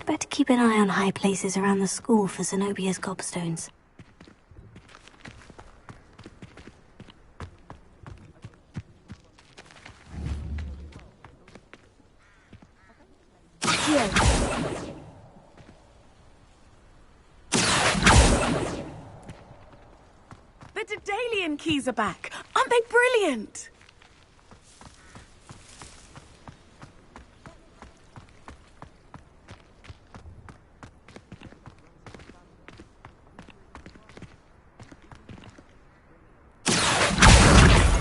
I'd better keep an eye on high places around the school for Zenobia's gobstones. Here. The Daedalian keys are back! Aren't they brilliant?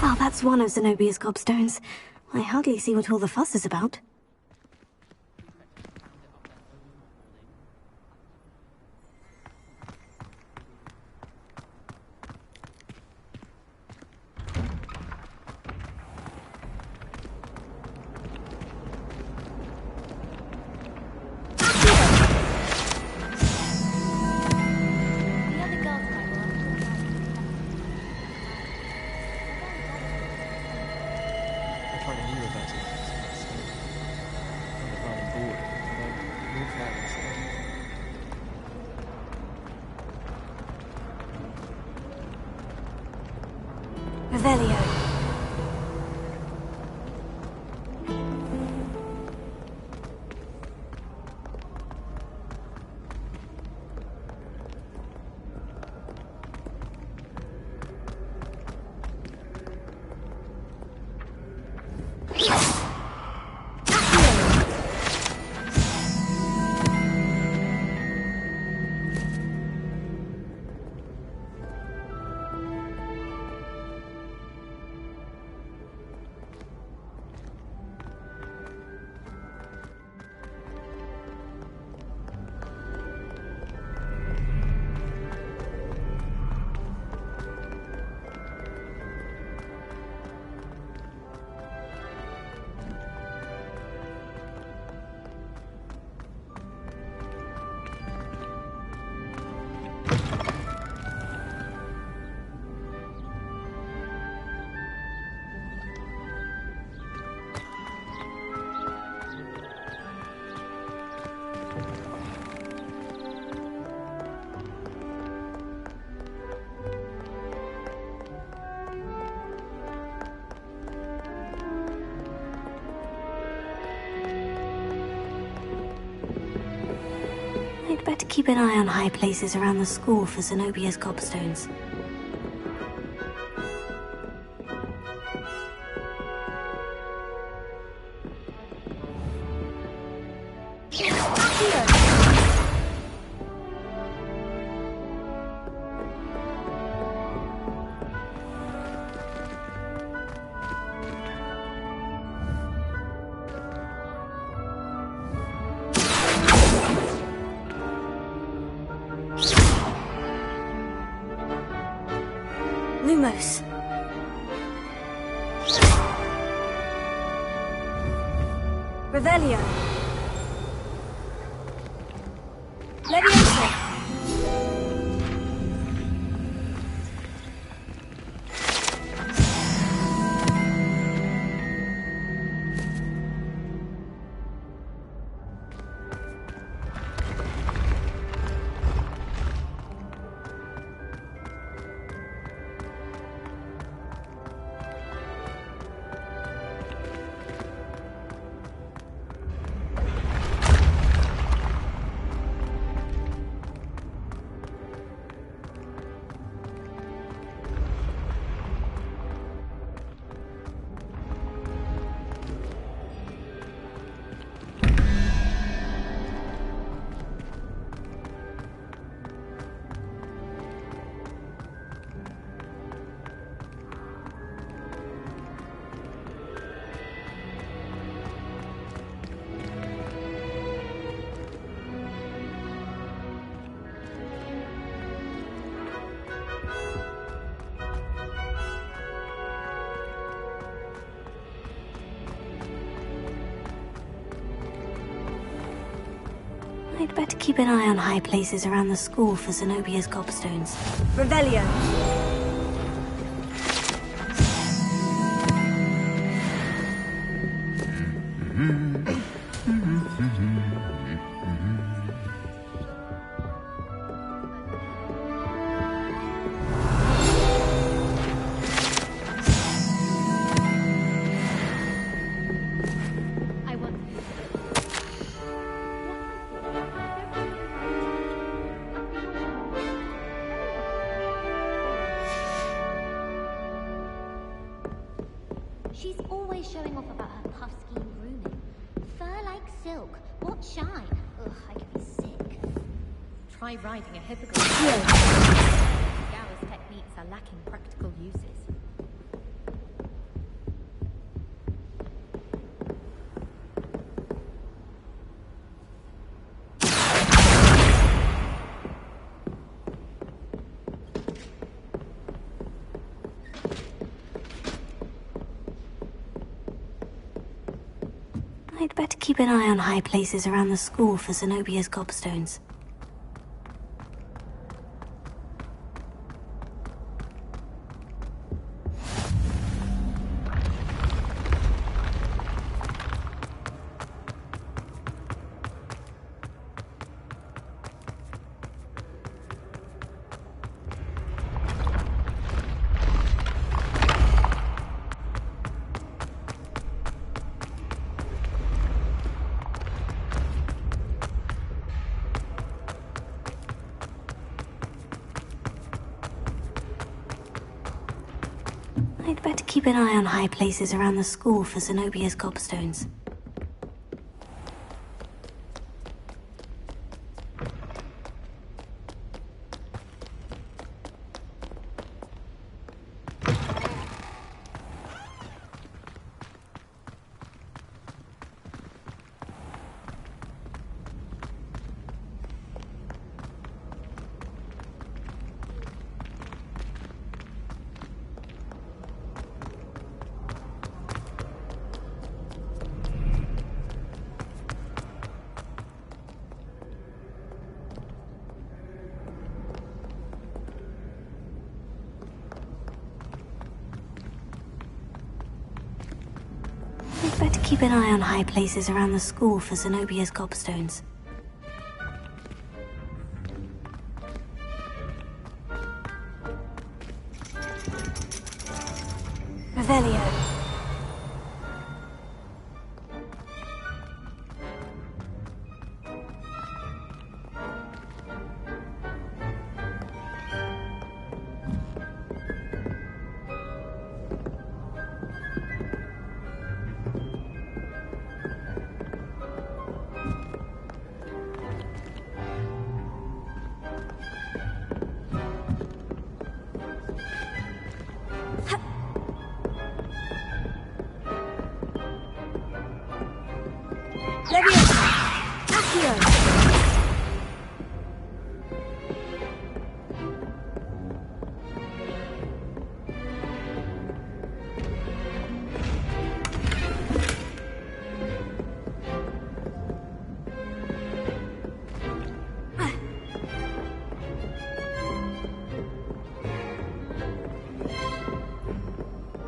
Well, that's one of Zenobia's gobstones. I hardly see what all the fuss is about. Revelio. I'd better keep an eye on high places around the school for Zenobia's gobstones. Lumos. Revelio. Leviosa. I'd better keep an eye on high places around the school for Zenobia's gobstones. Revelio. She's always showing off about her puff ski grooming. Fur like silk. What shine? Ugh, I get me sick. Try riding a hippogriff. Gower's techniques are lacking practical uses. I'd better keep an eye on high places around the school for Zenobia's gobstones. I'd better keep an eye on high places around the school for Zenobia's gobstones. I'd better keep an eye on high places around the school for Zenobia's gobstones. Revelio.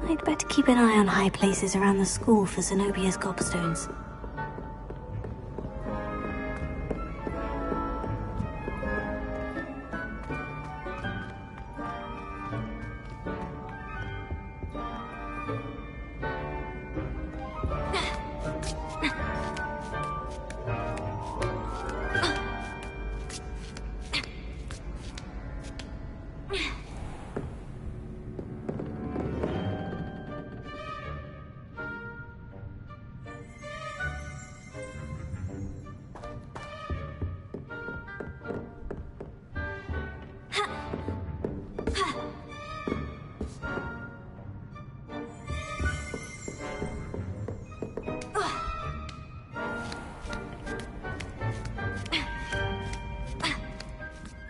I'd better keep an eye on high places around the school for Zenobia's gobstones.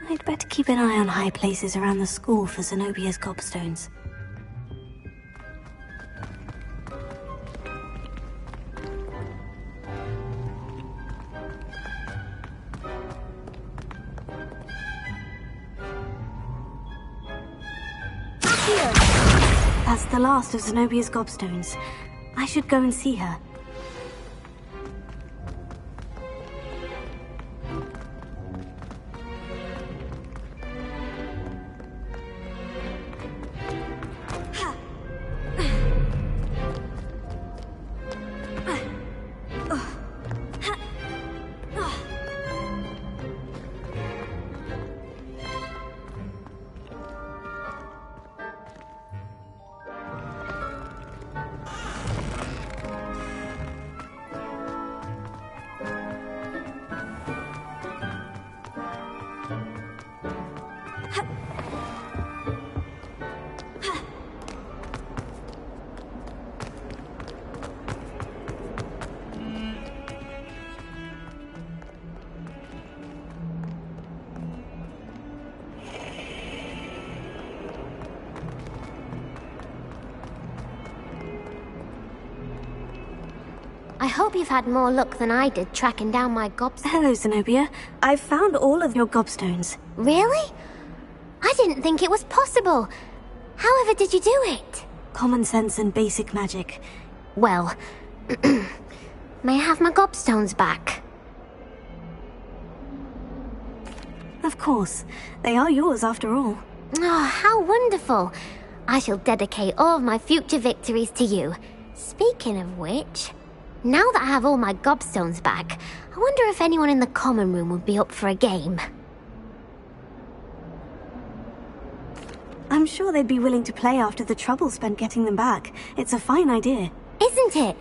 I'd better keep an eye on high places around the school for Zenobia's gobstones. That's the last of Zenobia's gobstones. I should go and see her. I hope you've had more luck than I did tracking down my gobstones. Hello, Zenobia. I've found all of your gobstones. Really? I didn't think it was possible. However did you do it? Common sense and basic magic. Well, may I have my gobstones back? Of course. They are yours after all. Oh, how wonderful. I shall dedicate all of my future victories to you. Speaking of which, now that I have all my gobstones back, I wonder if anyone in the common room would be up for a game. I'm sure they'd be willing to play after the trouble spent getting them back. It's a fine idea. Isn't it?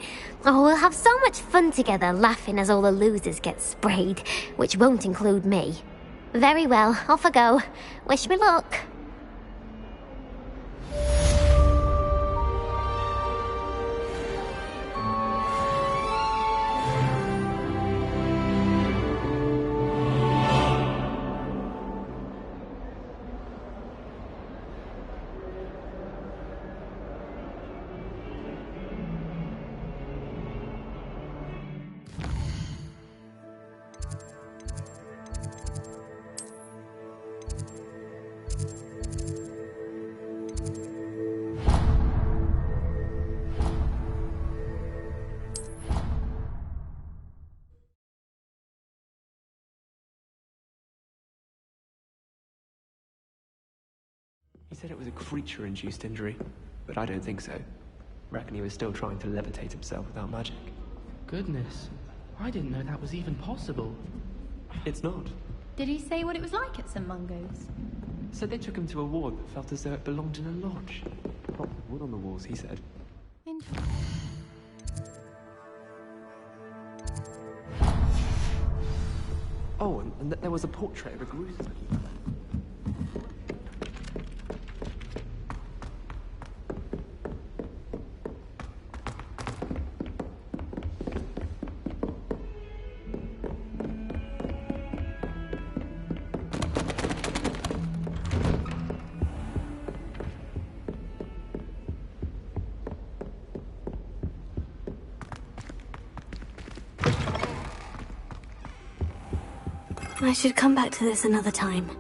Oh, we'll have so much fun together laughing as all the losers get sprayed, which won't include me. Very well, off I go. Wish me luck. He said it was a creature-induced injury, but I don't think so. Reckon he was still trying to levitate himself without magic. Goodness, I didn't know that was even possible. It's not. Did he say what it was like at St. Mungo's? So they took him to a ward that felt as though it belonged in a lodge. Proper wood on the walls, he said. Interesting. Oh, and there was a portrait of a groomsman. I should come back to this another time.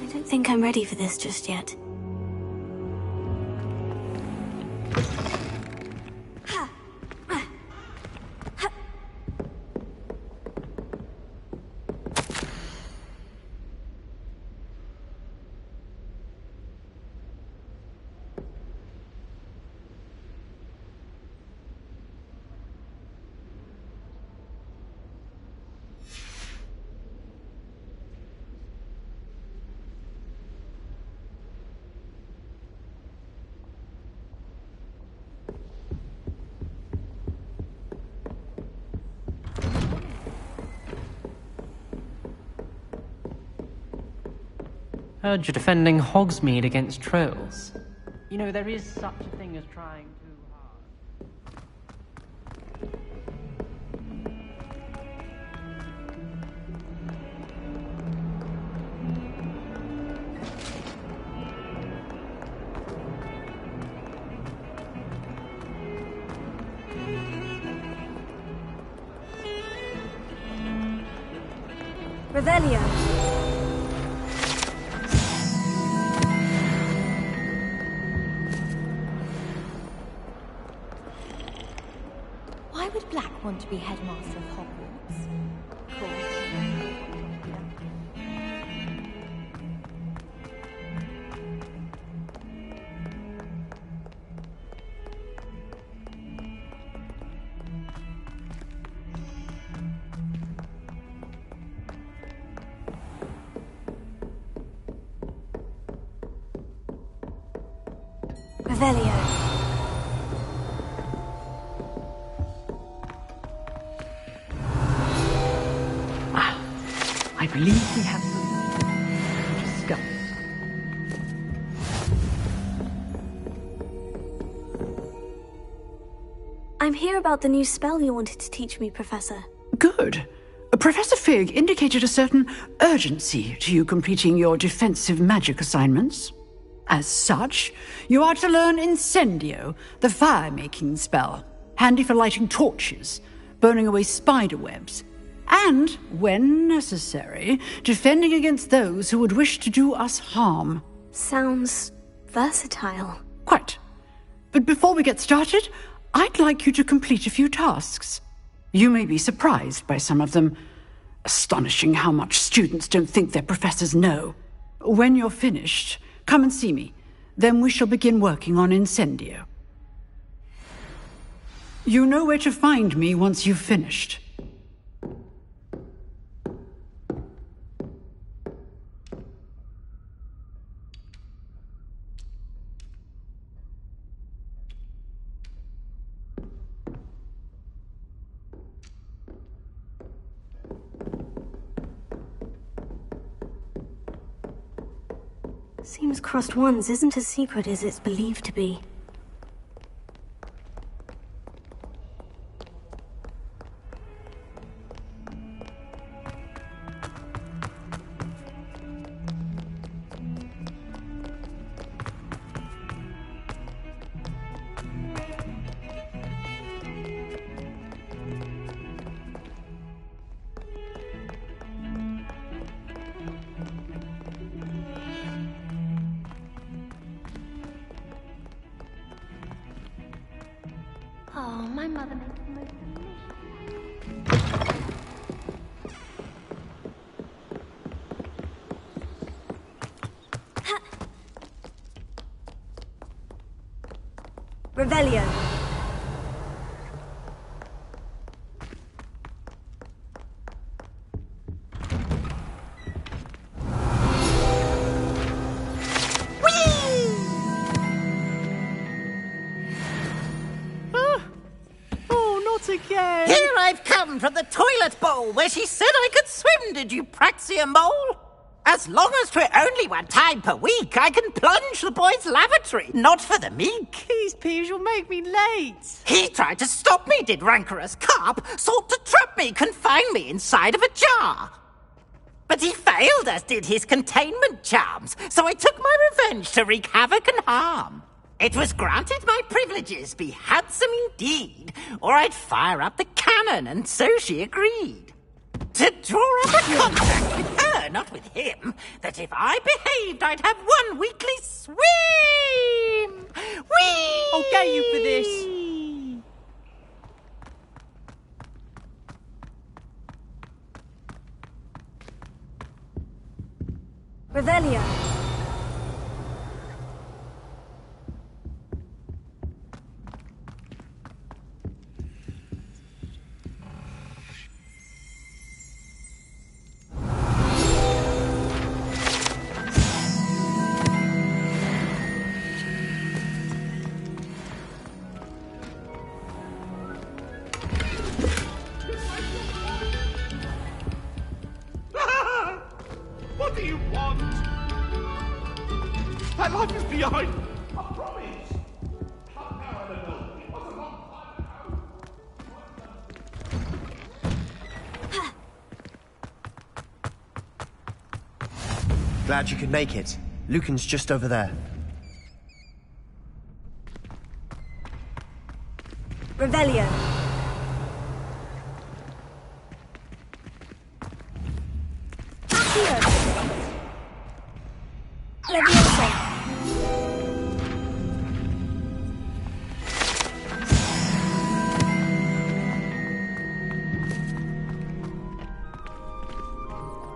I don't think I'm ready for this just yet. Heard you're defending Hogsmeade against trolls. You know, there is such a thing as trying too hard. Revelio. Why would Black want to be headmaster of Hogwarts? Cool. Revelio. I believe we have something to discuss. I'm here about the new spell you wanted to teach me, Professor. Good. Professor Fig indicated a certain urgency to you completing your defensive magic assignments. As such, you are to learn Incendio, the fire-making spell, handy for lighting torches, burning away spider webs, and, when necessary, defending against those who would wish to do us harm. Sounds versatile. Quite. But before we get started, I'd like you to complete a few tasks. You may be surprised by some of them. Astonishing how much students don't think their professors know. When you're finished, come and see me. Then we shall begin working on Incendio. You know where to find me once you've finished. Seems Crossed Wands isn't as secret as it's believed to be. Oh, my mother makes the most Revelio. Again. Here I've come from the toilet bowl where she said I could swim, did you praxia mole? As long as 'twere only one time per week, I can plunge the boy's lavatory, not for the meek. These peas will make me late. He tried to stop me, did rancorous carp, sought to trap me, confine me inside of a jar. But he failed, as did his containment charms, so I took my revenge to wreak havoc and harm. It was granted my privileges be handsome indeed, or I'd fire up the cannon, and so she agreed. To draw up a contract with her, not with him, that if I behaved, I'd have one weekly swim! Whee! I'll get you for this. Revelio. What do you want? life is behind. I promise. Not now, Eleanor. It was a long time ago. Glad you could make it. Lucan's just over there. Revelio. Accio. Leviosa.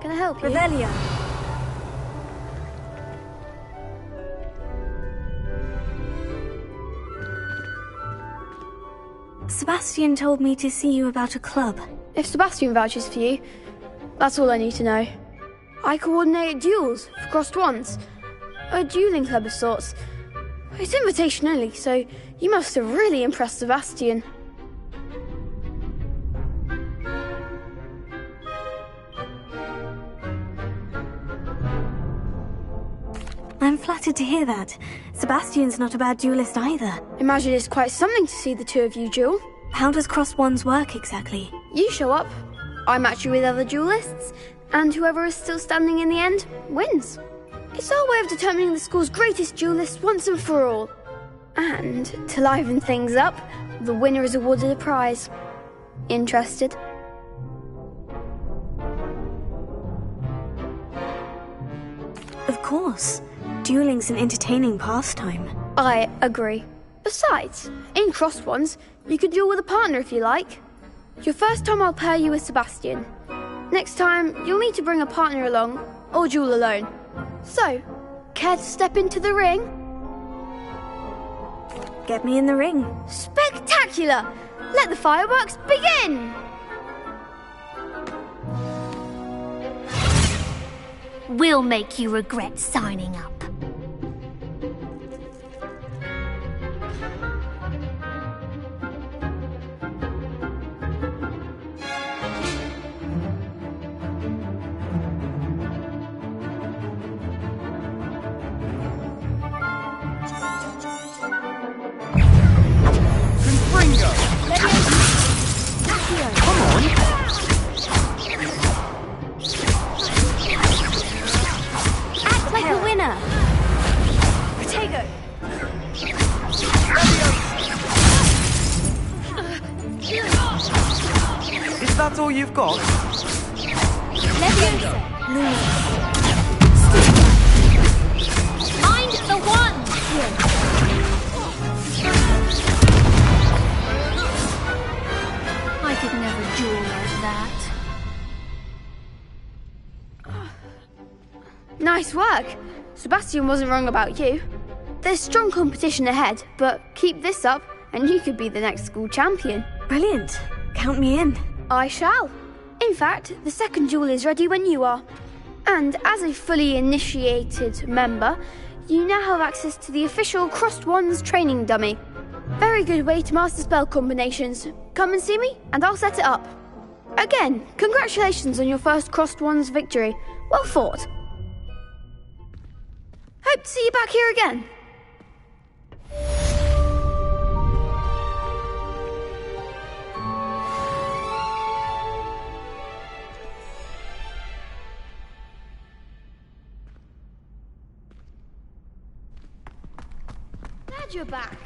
Can I help you? Revelio. Sebastian told me to see you about a club. If Sebastian vouches for you, that's all I need to know. I coordinate duels for crossed wands. A dueling club of sorts. It's invitation only, so you must have really impressed Sebastian. I'm flattered to hear that. Sebastian's not a bad duelist either. Imagine it's quite something to see the two of you duel. How does crossed wands work exactly? You show up, I match you with other duelists, and whoever is still standing in the end wins. It's our way of determining the school's greatest duelist once and for all. And to liven things up, the winner is awarded a prize. Interested? Of course. Dueling's an entertaining pastime. I agree. Besides, in crossed wands, you could duel with a partner if you like. Your first time I'll pair you with Sebastian. Next time, you'll need to bring a partner along, or duel alone. So, care to step into the ring? Get me in the ring. Spectacular! Let the fireworks begin! We'll make you regret signing up. That's all you've got? Leviosa. Mind the one! I could never duel like that. Nice work. Sebastian wasn't wrong about you. There's strong competition ahead, but keep this up and you could be the next school champion. Brilliant. Count me in. I shall. In fact, the second duel is ready when you are. And as a fully initiated member, you now have access to the official Crossed Wands training dummy. Very good way to master spell combinations. Come and see me, and I'll set it up. Again, congratulations on your first Crossed Wands victory. Well fought. Hope to see you back here again. Glad you're back.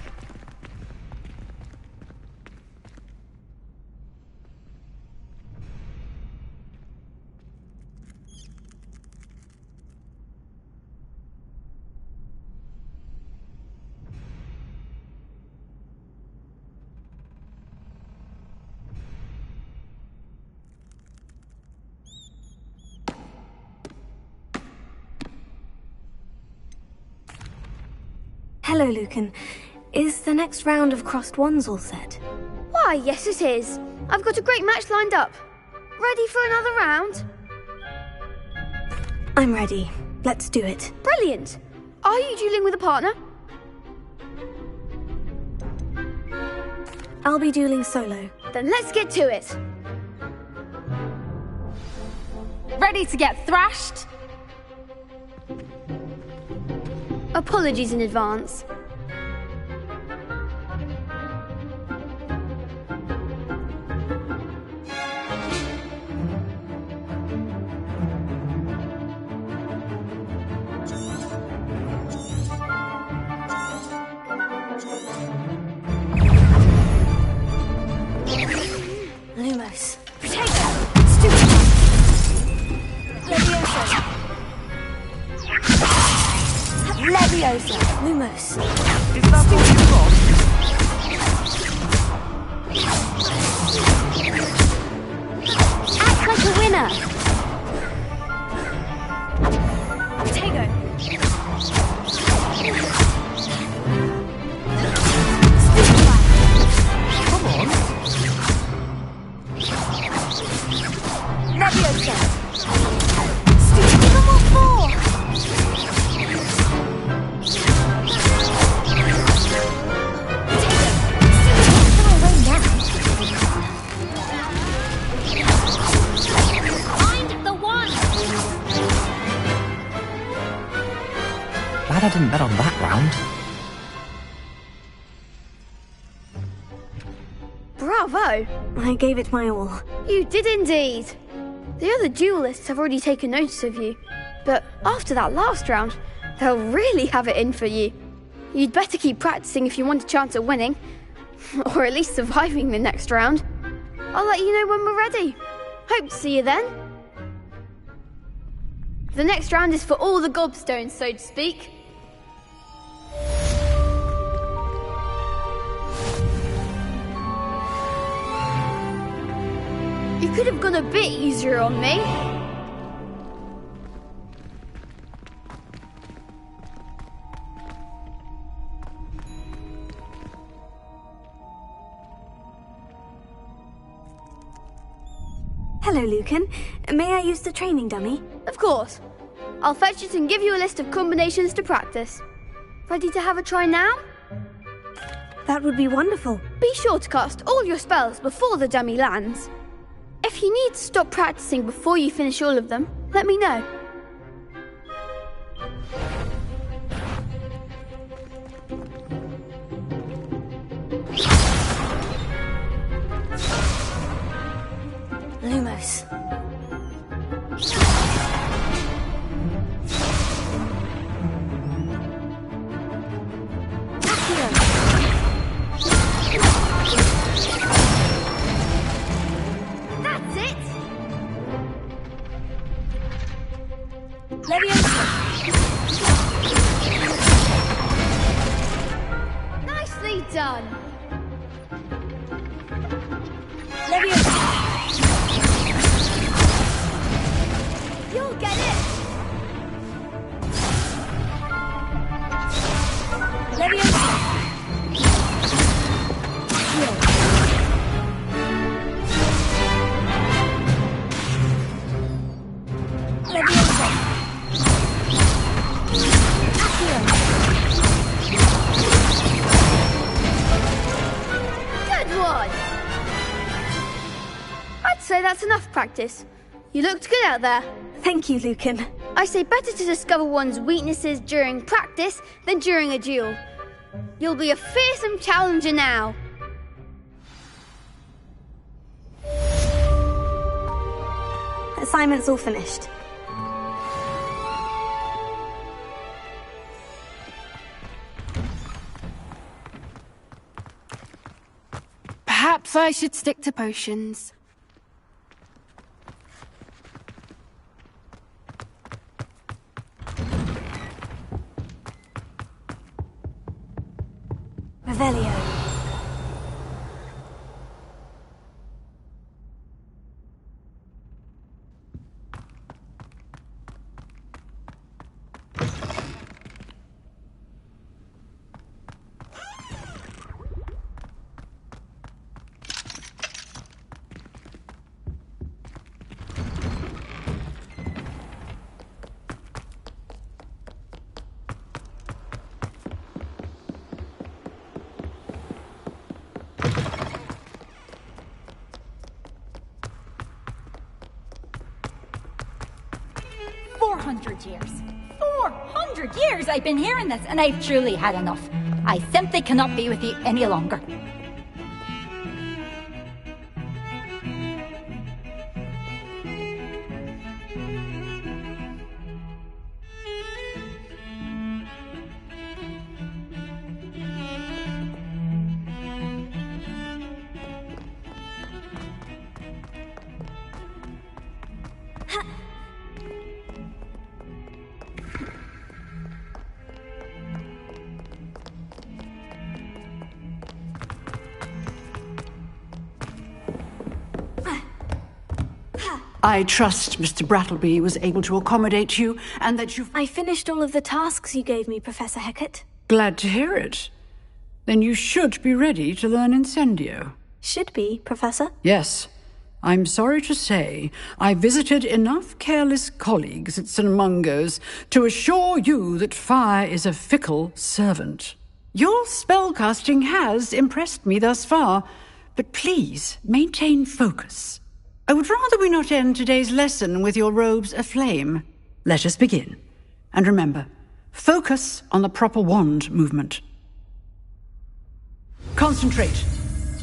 Hello, Lucan. Is the next round of crossed wands all set? Why, yes it is. I've got a great match lined up. Ready for another round? I'm ready. Let's do it. Brilliant. Are you dueling with a partner? I'll be dueling solo. Then let's get to it. Ready to get thrashed? Apologies in advance. Lumos. Leviosa. Lumos. Is that all you've got? Act like a winner! Come on. Leviosa. Give them all four. Glad I didn't bet on that round. Bravo! I gave it my all. You did indeed. The other duelists have already taken notice of you, but after that last round, they'll really have it in for you. You'd better keep practicing if you want a chance at winning, or at least surviving the next round. I'll let you know when we're ready. Hope to see you then. The next round is for all the gobstones, so to speak. You could have gone a bit easier on me. Hello, Lucan. May I use the training dummy? Of course. I'll fetch it and give you a list of combinations to practice. Ready to have a try now? That would be wonderful. Be sure to cast all your spells before the dummy lands. If you need to stop practicing before you finish all of them, let me know. Lumos. That's it! Leviosa. Nicely done! Leviosa. You'll get it! Leviosa. Leviosa. Good one! I'd say that's enough practice. You looked good out there. Thank you, Lucan. I say better to discover one's weaknesses during practice than during a duel. You'll be a fearsome challenger now. Assignment's all finished. Perhaps I should stick to potions. Revelio. Years. 400 100 years I've been hearing this, and I've truly had enough. I simply cannot be with you any longer. I trust Mr. Brattleby was able to accommodate you, and that I finished all of the tasks you gave me, Professor Hecat. Glad to hear it. Then you should be ready to learn Incendio. Should be, Professor? Yes. I'm sorry to say, I visited enough careless colleagues at St. Mungo's to assure you that fire is a fickle servant. Your spellcasting has impressed me thus far, but please maintain focus. I would rather we not end today's lesson with your robes aflame. Let us begin. And remember, focus on the proper wand movement. Concentrate,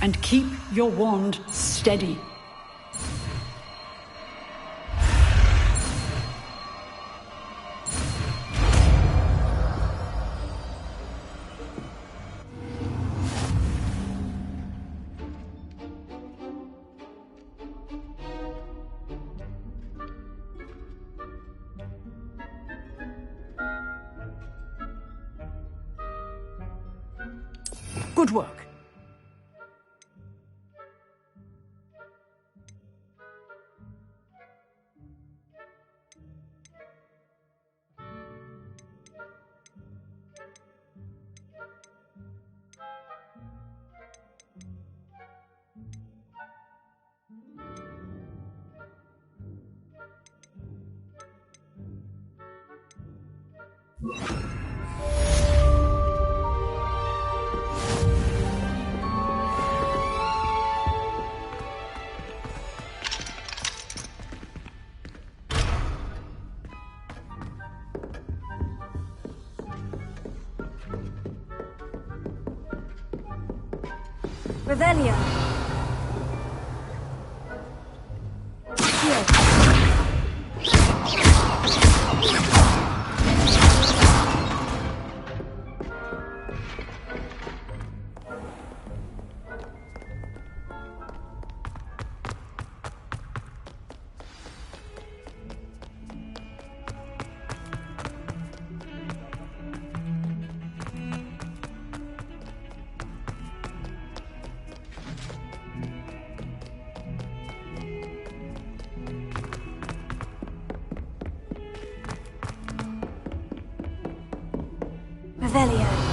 and keep your wand steady. Good work. Revelio. Revelio.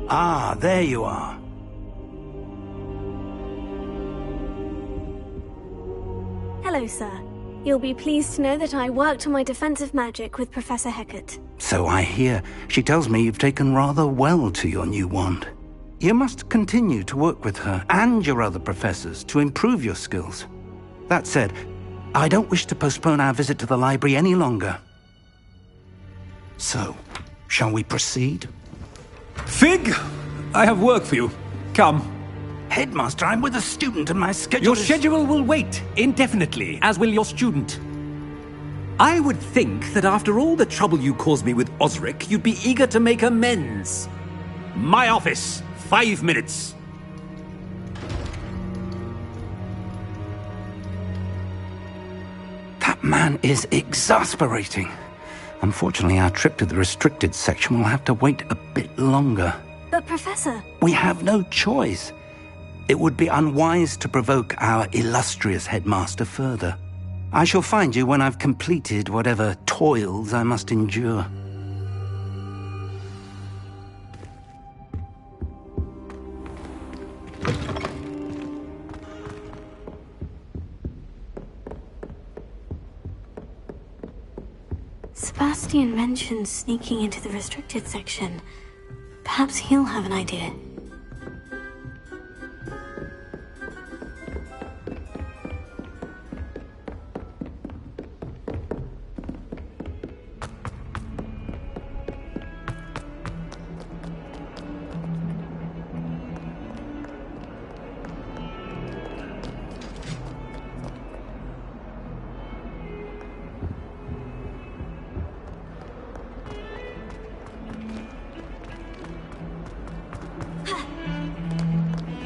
Ah, there you are. Hello, sir. You'll be pleased to know that I worked on my defensive magic with Professor Hecat. So I hear. She tells me you've taken rather well to your new wand. You must continue to work with her and your other professors to improve your skills. That said, I don't wish to postpone our visit to the library any longer. So, shall we proceed? Fig, I have work for you. Come. Headmaster, I'm with a student and my schedule Your schedule will wait indefinitely, as will your student. I would think that after all the trouble you caused me with Osric, you'd be eager to make amends. My office, 5 minutes. That man is exasperating. Unfortunately, our trip to the restricted section will have to wait a bit longer. But, Professor... We have no choice. It would be unwise to provoke our illustrious headmaster further. I shall find you when I've completed whatever toils I must endure. Sebastian mentioned sneaking into the restricted section. Perhaps he'll have an idea.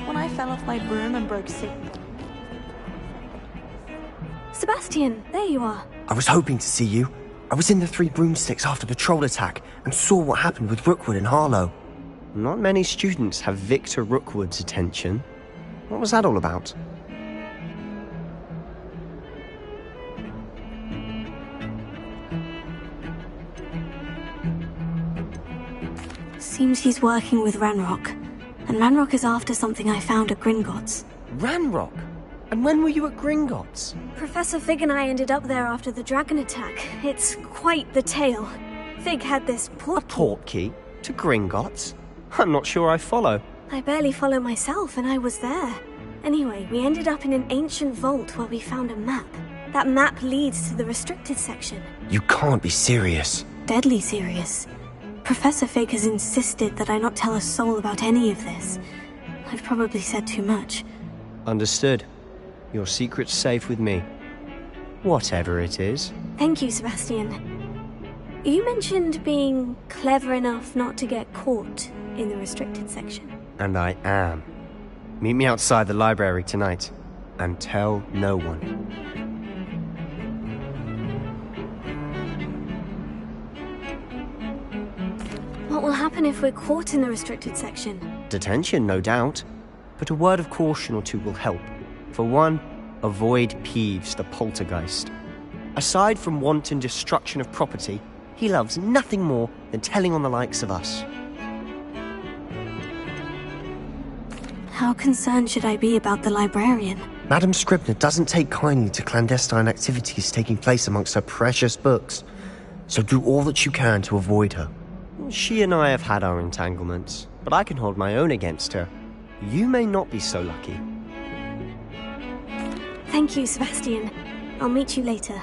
When I fell off my broom and broke sick. Sebastian, there you are. I was hoping to see you. I was in the Three Broomsticks after the troll attack and saw what happened with Rookwood and Harlow. Not many students have Victor Rookwood's attention. What was that all about? Seems he's working with Ranrock. And Ranrock is after something I found at Gringotts. Ranrock? And when were you at Gringotts? Professor Fig and I ended up there after the dragon attack. It's quite the tale. Fig had this Portkey? To Gringotts? I'm not sure I follow. I barely follow myself, and I was there. Anyway, we ended up in an ancient vault where we found a map. That map leads to the restricted section. You can't be serious. Deadly serious. Professor Fig has insisted that I not tell a soul about any of this. I've probably said too much. Understood. Your secret's safe with me. Whatever it is. Thank you, Sebastian. You mentioned being clever enough not to get caught in the restricted section. And I am. Meet me outside the library tonight. And tell no one. What will happen if we're caught in the restricted section? Detention, no doubt. But a word of caution or two will help. For one, avoid Peeves, the poltergeist. Aside from wanton destruction of property, he loves nothing more than telling on the likes of us. How concerned should I be about the librarian? Madam Scribner doesn't take kindly to clandestine activities taking place amongst her precious books. So do all that you can to avoid her. She and I have had our entanglements, but I can hold my own against her. You may not be so lucky. Thank you, Sebastian. I'll meet you later.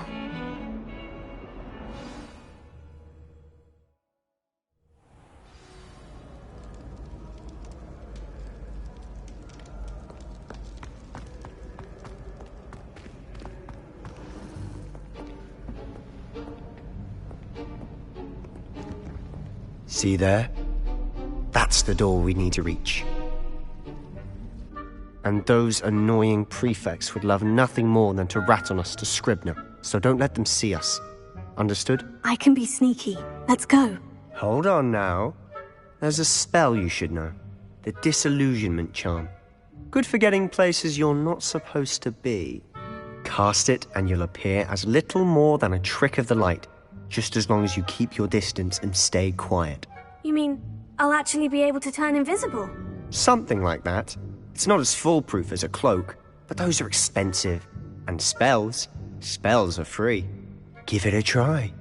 See there? That's the door we need to reach. And those annoying prefects would love nothing more than to rat on us to Scribner, so don't let them see us. Understood? I can be sneaky. Let's go. Hold on now. There's a spell you should know. The Disillusionment Charm. Good for getting places you're not supposed to be. Cast it and you'll appear as little more than a trick of the light, just as long as you keep your distance and stay quiet. You mean I'll actually be able to turn invisible? Something like that. It's not as foolproof as a cloak, but those are expensive. And spells are free. Give it a try.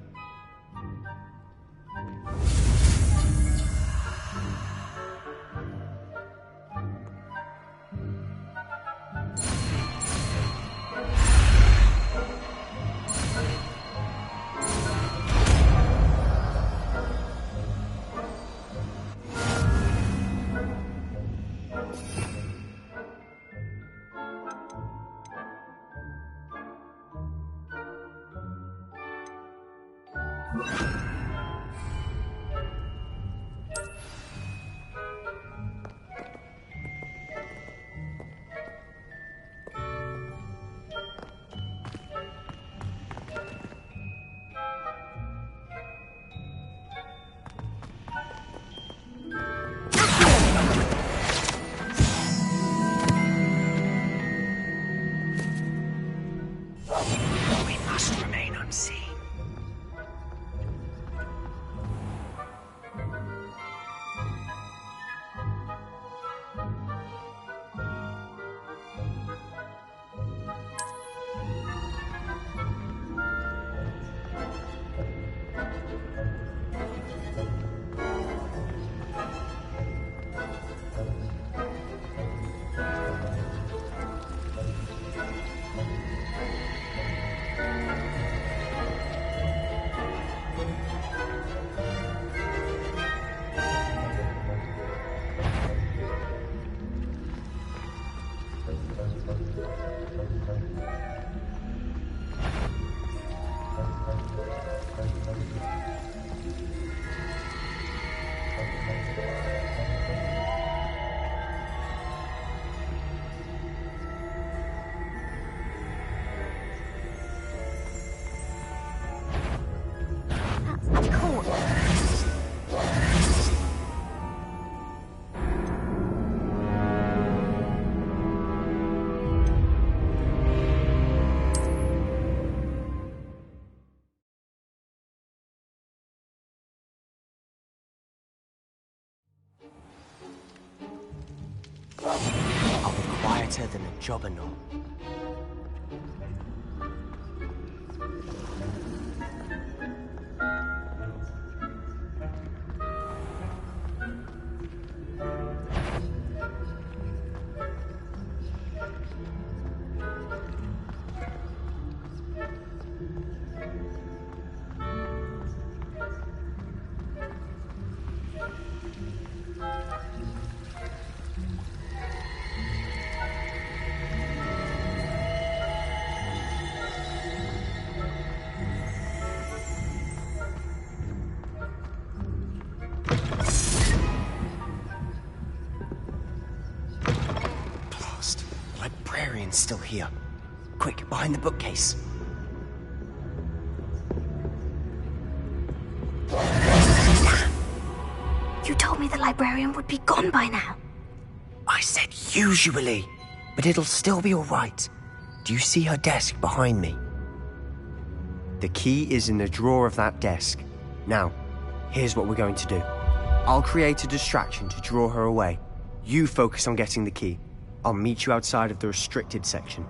I'll be quieter than a jobberknoll. Still here. Quick, behind the bookcase. You told me the librarian would be gone by now. I said usually, but it'll still be all right. Do you see her desk behind me? The key is in the drawer of that desk. Now, here's what we're going to do. I'll create a distraction to draw her away. You focus on getting the key. I'll meet you outside of the restricted section.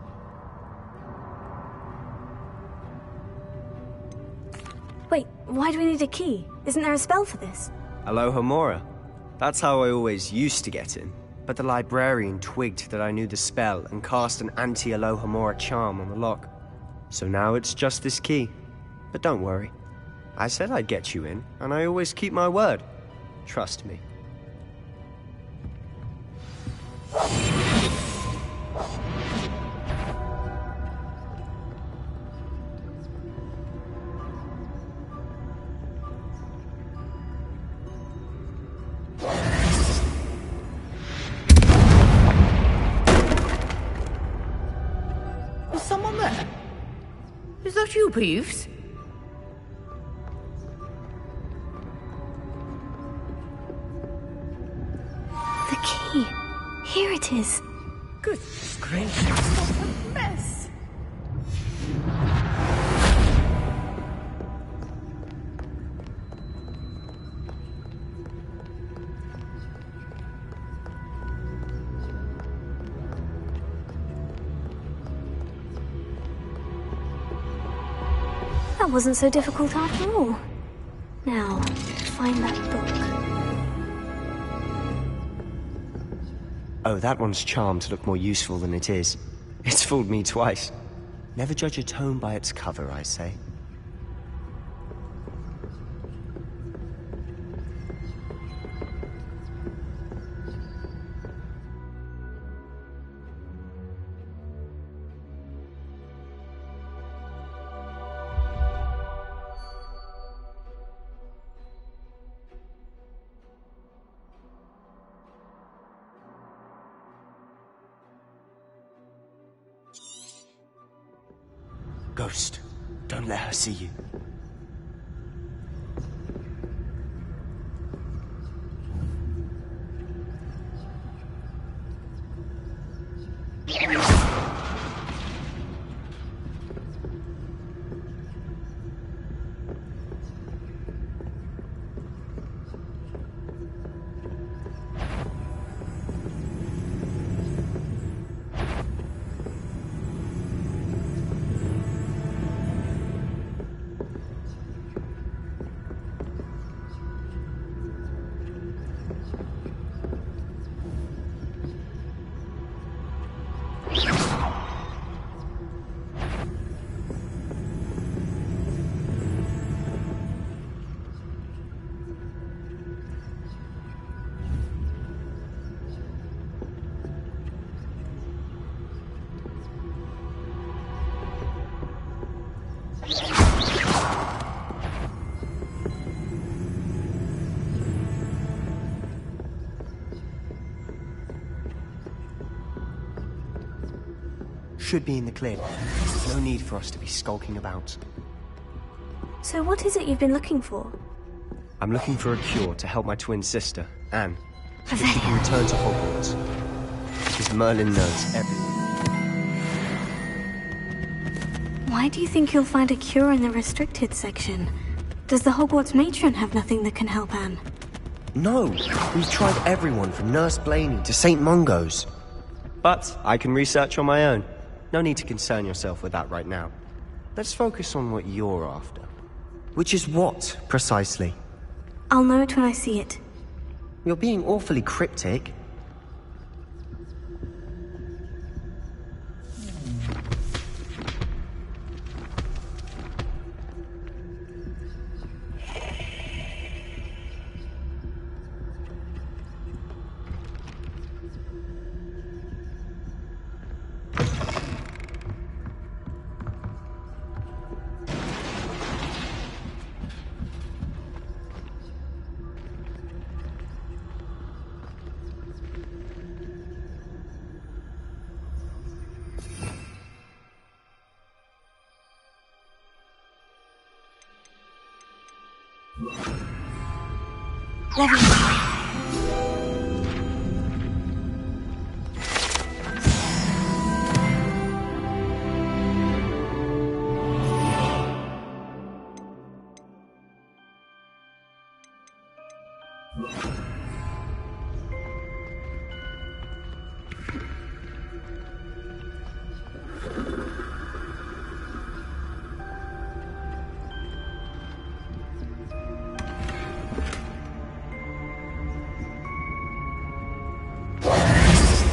Wait, why do we need a key? Isn't there a spell for this? Alohomora. That's how I always used to get in. But the librarian twigged that I knew the spell and cast an anti-Alohomora charm on the lock. So now it's just this key. But don't worry. I said I'd get you in, and I always keep my word. Trust me. Is someone there? Is that you, Peeves? The key. Here it is. Good gracious, what a mess! That wasn't so difficult after all. Now, find that book. Oh, that one's charmed to look more useful than it is. It's fooled me twice. Never judge a tome by its cover, I say. Ghost, don't let her see you. Should be in the clear. No need for us to be skulking about. So what is it you've been looking for? I'm looking for a cure to help my twin sister, Anne, so that she can return to Hogwarts. Because Merlin knows everything. Why do you think you'll find a cure in the restricted section? Does the Hogwarts matron have nothing that can help Anne? No, we've tried everyone from Nurse Blaney to St. Mungo's. But I can research on my own. No need to concern yourself with that right now. Let's focus on what you're after. Which is what, precisely? I'll know it when I see it. You're being awfully cryptic.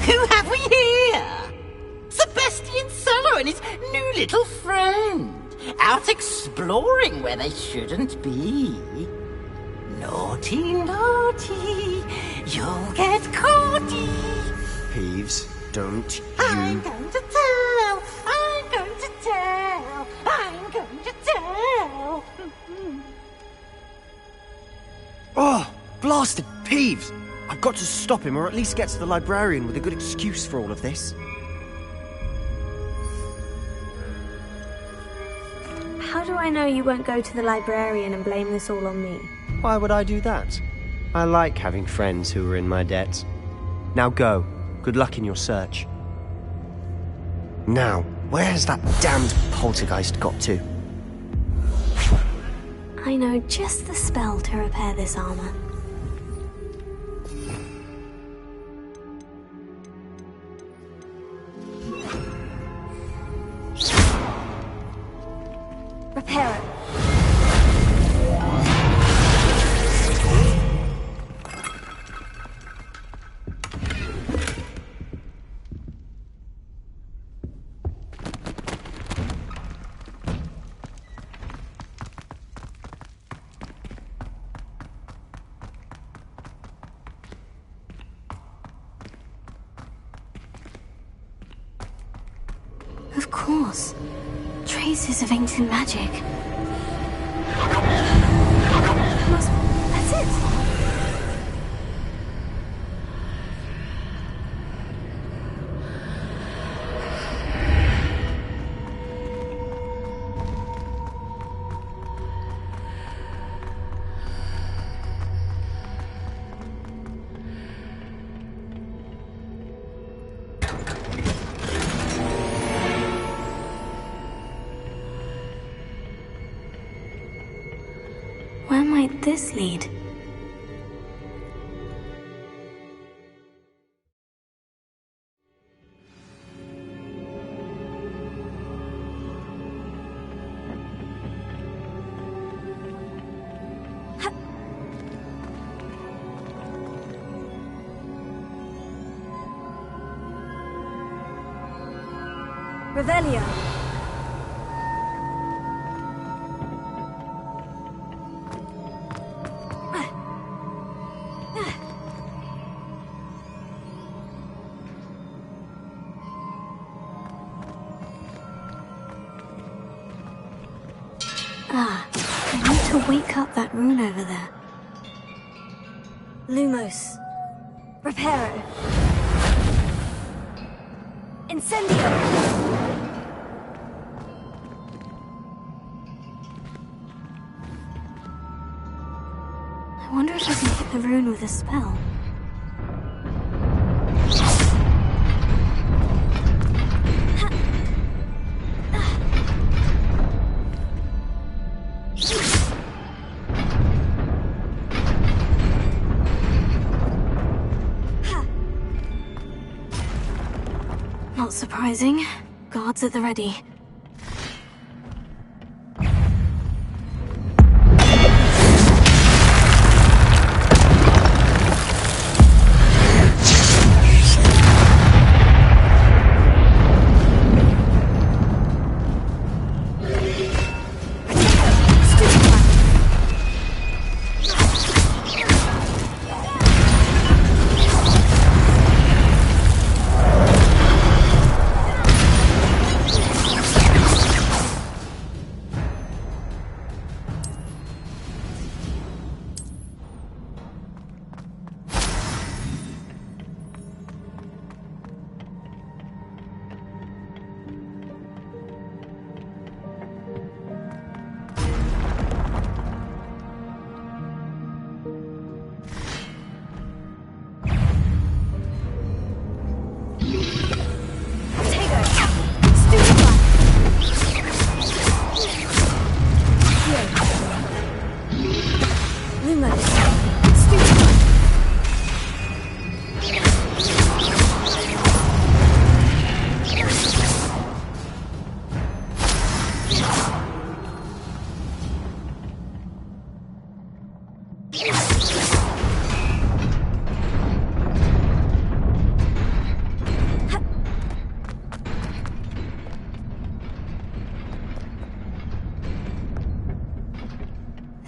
Who have we here? Sebastian Solo and his new little friend. Out exploring where they shouldn't be. Naughty, naughty. You'll get caughty. Peeves, don't you... I'm going to tell. I'm going to tell. I'm going to tell. Oh, blasted Peeves! I've got to stop him, or at least get to the librarian with a good excuse for all of this. How do I know you won't go to the librarian and blame this all on me? Why would I do that? I like having friends who are in my debt. Now go. Good luck in your search. Now, where has that damned poltergeist got to? I know just the spell to repair this armor. Repair it. Of course. Traces of ancient magic. That's it! Where might this lead? Revelio. I need to wake up that rune over there. Lumos. Reparo. Incendio. I wonder if I can hit the rune with a spell. Not surprising. Guards at the ready.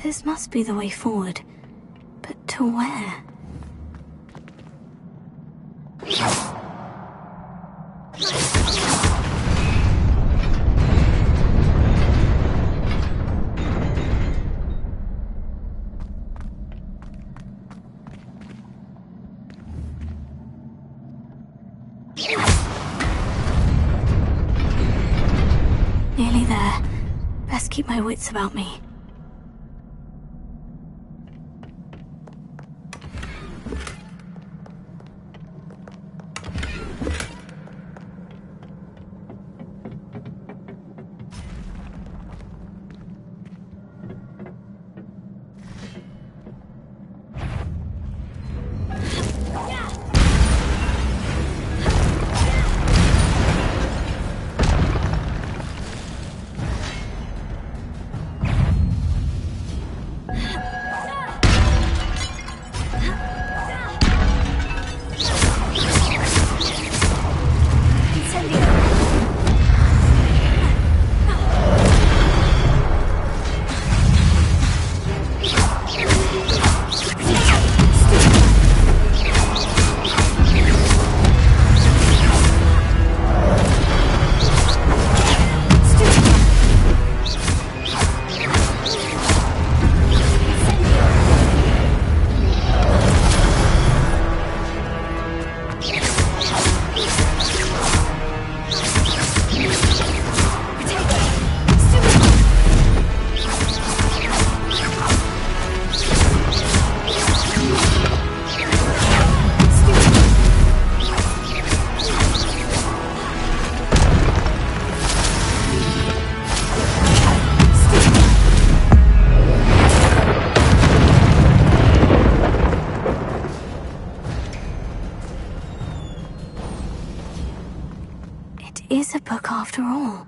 This must be the way forward. But to where? Nearly there. Best keep my wits about me. Is a book after all.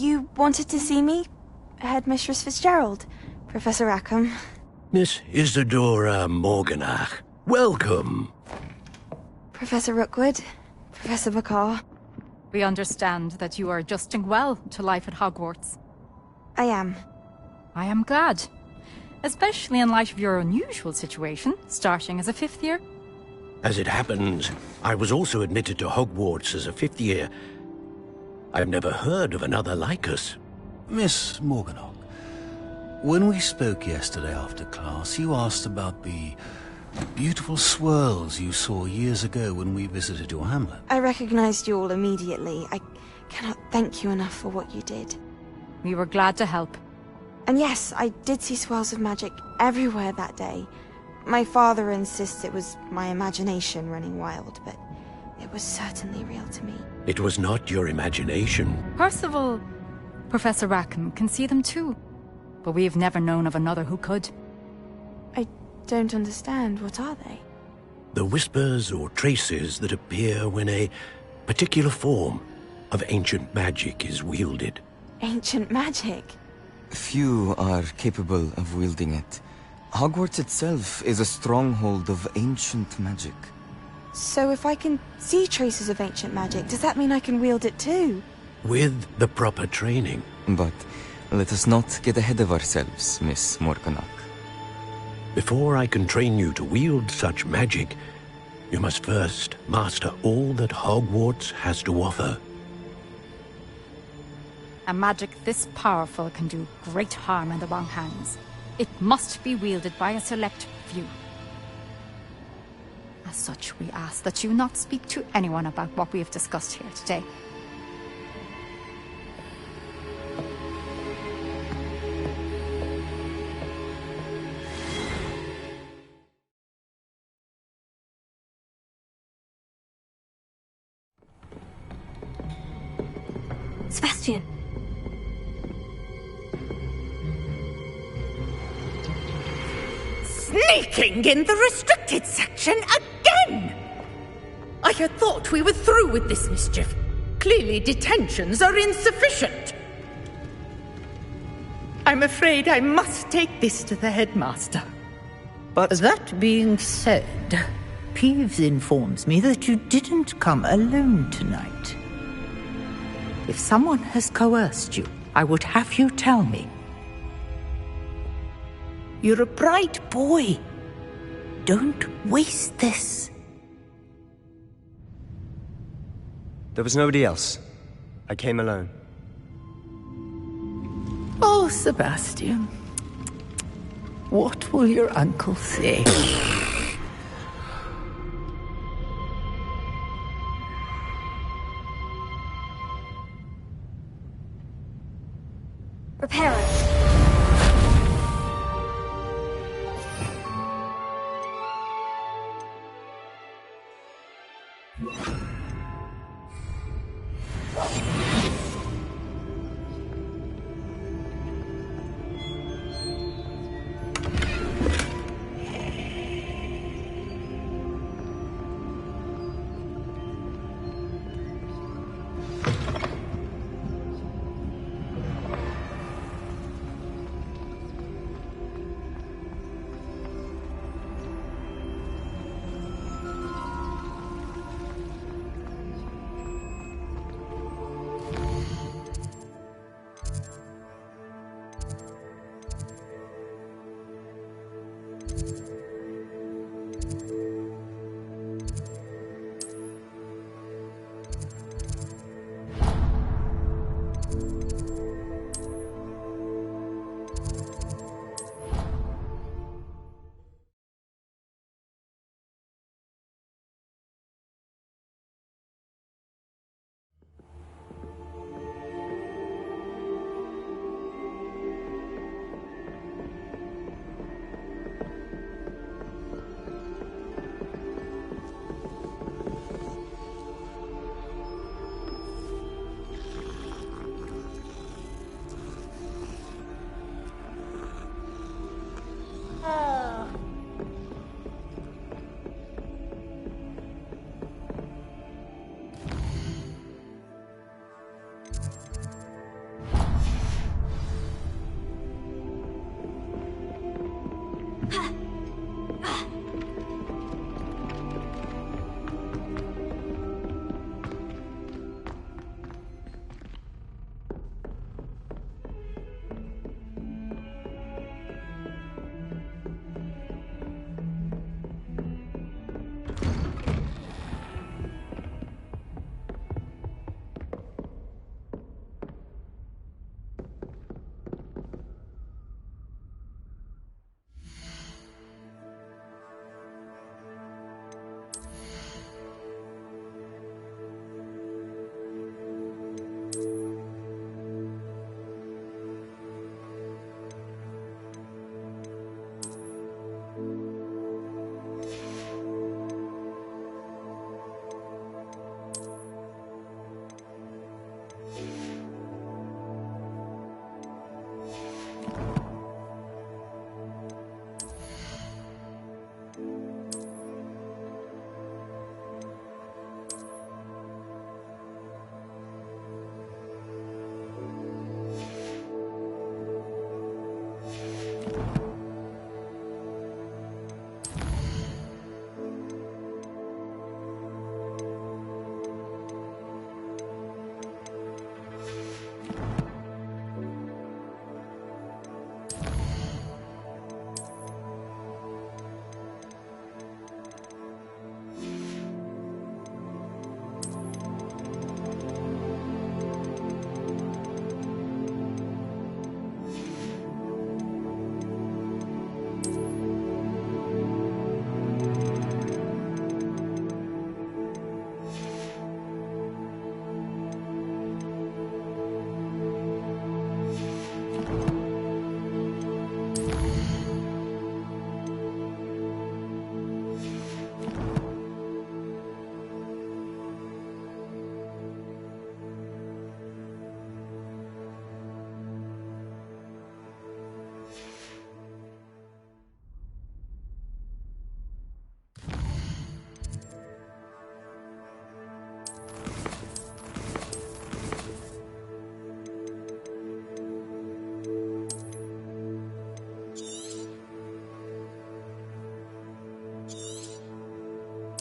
You wanted to see me? Headmistress Fitzgerald, Professor Rackham. Miss Isadora Morganach, welcome. Professor Rookwood, Professor McCaw. We understand that you are adjusting well to life at Hogwarts. I am. I am glad. Especially in light of your unusual situation, starting as a 5th year. As it happens, I was also admitted to Hogwarts as a 5th year. I've never heard of another like us. Miss Morganach, when we spoke yesterday after class, you asked about the beautiful swirls you saw years ago when we visited your hamlet. I recognized you all immediately. I cannot thank you enough for what you did. We were glad to help. And yes, I did see swirls of magic everywhere that day. My father insists it was my imagination running wild, but it was certainly real to me. It was not your imagination. Percival, Professor Rackham can see them too. But we've never known of another who could. I don't understand. What are they? The whispers or traces that appear when a particular form of ancient magic is wielded. Ancient magic? Few are capable of wielding it. Hogwarts itself is a stronghold of ancient magic. So if I can see traces of ancient magic, does that mean I can wield it too? With the proper training. But let us not get ahead of ourselves, Miss Morganach. Before I can train you to wield such magic, you must first master all that Hogwarts has to offer. A magic this powerful can do great harm in the wrong hands. It must be wielded by a select few. As such, we ask that you not speak to anyone about what we have discussed here today. Sebastian. Sneaking in the restricted section again! I had thought we were through with this mischief. Clearly detentions are insufficient. I'm afraid I must take this to the headmaster. But that being said, Peeves informs me that you didn't come alone tonight. If someone has coerced you, I would have you tell me. You're a bright boy. Don't waste this. There was nobody else. I came alone. Oh, Sebastian. What will your uncle say? Prepare it.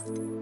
us.